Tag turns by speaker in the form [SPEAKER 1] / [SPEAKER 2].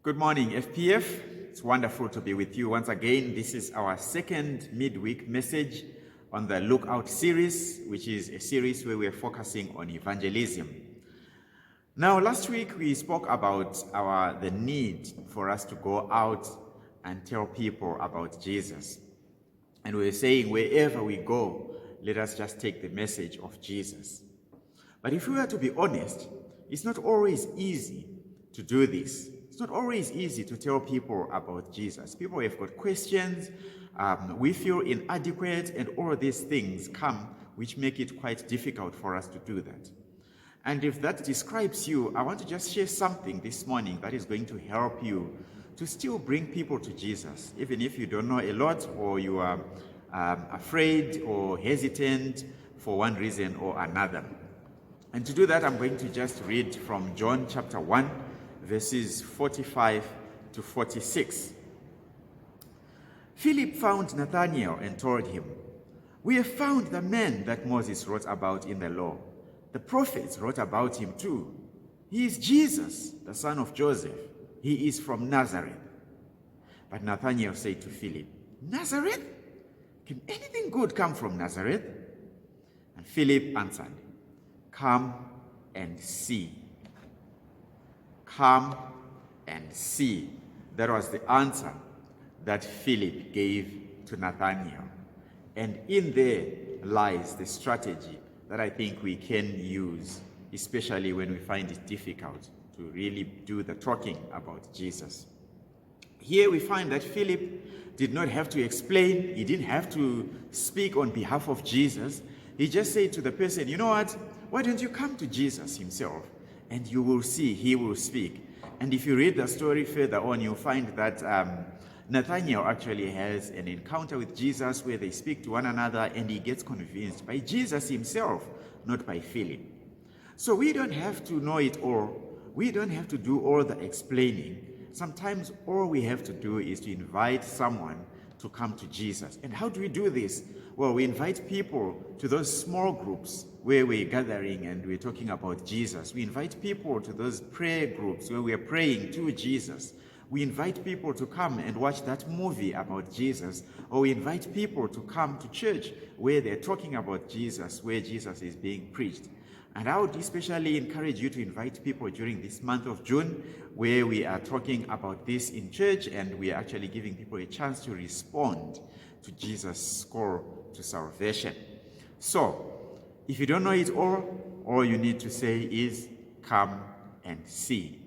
[SPEAKER 1] Good morning, FPF. It's wonderful to be with you once again. This is our second midweek message on the Lookout series, which is a series where we're focusing on evangelism. Now, last week we spoke about the need for us to go out and tell people about Jesus. And we were saying wherever we go, let us just take the message of Jesus. But if we were to be honest, it's not always easy to do this. It's not always easy to tell people about Jesus. People have got questions, we feel inadequate, and all of these things come which make it quite difficult for us to do that. And if that describes you, I want to just share something this morning that is going to help you to still bring people to Jesus, even if you don't know a lot or you are afraid or hesitant for one reason or another. And to do that, I'm going to just read from John chapter 1, verses 45 to 46. Philip found Nathanael and told him, "We have found the man that Moses wrote about in the law. The prophets wrote about him too. He is Jesus, the son of Joseph. He is from Nazareth." But Nathanael said to Philip, "Nazareth? Can anything good come from Nazareth?" And Philip answered, "Come and see." Come and see. That was the answer that Philip gave to Nathanael. And in there lies the strategy that I think we can use, especially when we find it difficult to really do the talking about Jesus. Here we find that Philip did not have to explain. He didn't have to speak on behalf of Jesus. He just said to the person, "You know what? Why don't you come to Jesus himself? And you will see, he will speak." And if you read the story further on, you'll find that Nathanael actually has an encounter with Jesus where they speak to one another and he gets convinced by Jesus himself, not by Philip. So we don't have to know it all. We don't have to do all the explaining. Sometimes all we have to do is to invite someone to come to Jesus. And how do we do this? Well, we invite people to those small groups where we're gathering and we're talking about Jesus. We invite people to those prayer groups where we're praying to Jesus. We invite people to come and watch that movie about Jesus. Or we invite people to come to church where they're talking about Jesus, where Jesus is being preached. And I would especially encourage you to invite people during this month of June, where we are talking about this in church and we are actually giving people a chance to respond to Jesus' call to salvation. So, if you don't know it all you need to say is, "Come and see."